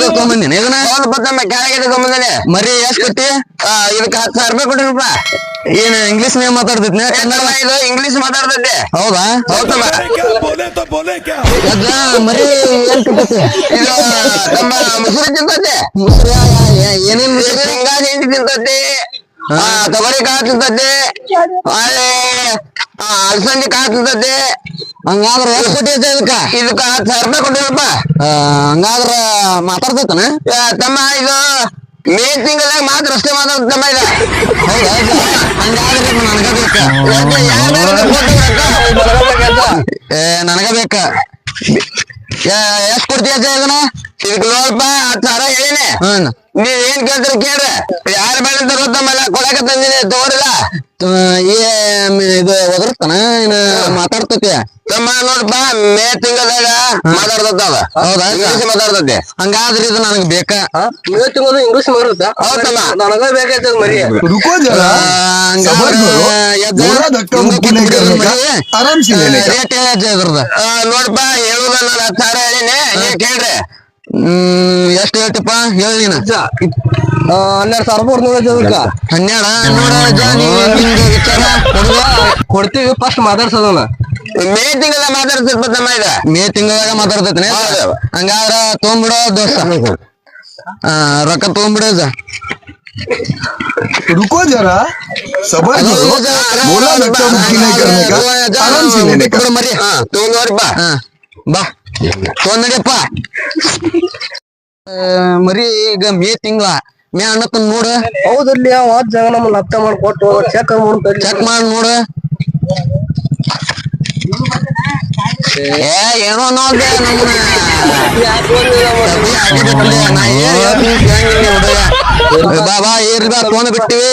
ತೊಗೊಂಬಂದಿನಿ ಇದನ್ನ ತೊಗೊಂಬಂದಿನಿ ಮರಿ ಎಷ್ಟ್ ಕೊಟ್ಟಿ ಇದಕ್ಕೆ 10,000 ರೂಪಾಯಿ ಕೊಟ್ಟಿರಪ್ಪ. ಏನ್ ಇಂಗ್ಲಿಷ್ ನೇಮ್ ಮಾತಾಡ್ತೈತಿ ಕನ್ನಡ ಇದು ಇಂಗ್ಲಿಷ್ ಮಾತಾಡ್ತೈತೆ. ಹೌದಾ ಹೌದಮ್ಮ ಮರಿ ಏನ್ ಕೊಟ್ಟೈತಿ ಇದು ನಮ್ಮ ಮುಸುರಿ ತಿಂತೈತೆ. ಏನೇನ್ ಶೇಂಗಾ ಹಿಂಡಿ ತಿಂತೈತಿ, ತೊಗರಿ ಕಾಳು ತಿಂತೈತಿ, ಅಲಸಂದಿ ಕಾಳು ತಿಂತೈತಿ. ಹಂಗಾದ್ರ ಎಷ್ಟ್ ಕೊಟ್ಟೈತಿ ಇದಕ್ಕ 10,000 ರೂಪಾಯಿ ಕೊಟ್ಟಿರಪ್ಪ. ಹಂಗಾದ್ರ ಮಾತಾಡ್ತೈತನ ತಮ್ಮ ಇದು ಮೇ ತಿಂಗಳಾಗ ಮಾತ್ರ ಅಷ್ಟೇ ಮಾತಾಡ್ತಮ್ಮ ಇದು. ಹೌದಾ ಹಂಗಾದ್ರೆ ನನಗ ಬೇಕ ನನಗ ಬೇಕ ಎಷ್ಟ್ ಕೊಡ್ತೀಯ ಇದನ್ನ ಇದಕ್ಕೆ ನೋಡಪ್ಪ 10,000 ಹೇಳಿನಿ. ನೀವ್ ಏನ್ ಕೇಳ್ತೀರಿ ಕೇಳ್ರಿ. ಯಾರ ಬೇಡ ಅಂತ ಗೊತ್ತಮ್ಮಲ್ಲ ಕೊಡಕ ತಂದಿನಿ ತಗೋರಿಲ್ಲ. ಇದು ಒದರ್ತಾನ ಏನ ಮಾತಾಡ್ತೈತಿ ತಮ್ಮ ನೋಡಪ್ಪ ಮೇ ತಿಂಗಳದಾಗ ಮಾತಾಡ್ತದ. ಹೌದಾ ಇಂಗ್ಲಿಷ್ ಮಾತಾಡ್ತೈತಿ. ಹಂಗಾದ್ರೆ ಇದು ನನಗ್ ಬೇಕಾ ಮೇ ತಿಂಗಳು ಇಂಗ್ಲಿಷ್ ಮಾತಾಡ್ತಾ. ಹೌದಮ್ಮ ನನಗ ಬೇಕಾಯ್ತದ ಮರಿ. रुको जरा सबर करो थोड़ा धक्का मुक्की नहीं करने का आराम से लेने का ರೇಟ್ ಇದ್ರದ ನೋಡಪ್ಪ ಹೇಳುದ ನಾನು 10,000 ಹೇಳಿನಿ. ನೀವ್ ಕೇಳ್ರಿ. ಎಷ್ಟ್ ಹೇಳ್ತಿಪ್ಪ ಹೇಳಿ ನೀನ 12,000 ರೂಪಾಯಿ 12 ವಿಚಾರ ಕೊಡ್ತೀವಿ. ಫಸ್ಟ್ ಮಾತಾಡ್ಸೋದಲ್ಲ ಮೇ ತಿಂಗಳ ಮಾತಾಡ್ತಿರ್ಪ ತಮ್ಮ ಇದು. ಮೇ ತಿಂಗಳಾಗ ಮಾತಾಡ್ತೈತಿ ಹಂಗಾದ್ರ ತೊಗೊಂಬಿಡೋ ದೋಸ್ತ ರೊಕ್ಕ ತೊಗೊಂಬಿಡೋದ रुको जरा सबर करो बोला धक्का मुक्की नहीं करने का आराम से लेने का ಮರಿ ತಗೊಂಡ್ರಪ್ಪ. ಬಾ ತೊಗೊಂಡಿಯಪ್ಪ ಮರಿ ಈಗ ಮೇ ತಿಂಗಳ ಮೇ ಅಣ್ಣತನ್ ನೋಡ ಹೌದಲ್ಲಿ ಜಾಗ ನಮ್ಮನ್ನ ಹತ್ತ ಮಾಡ್ಕೊಟ್ಟು ಚೆಕ್ ಚೆಕ್ ಮಾಡಿ ನೋಡ ಏನೋ ನೋಡ್ದೆ ಬಾ ಬಾ ಏರ್ಲಿ ಬಾ ತೊಗೊಂಡ್ ಬಿಟ್ಟಿವಿ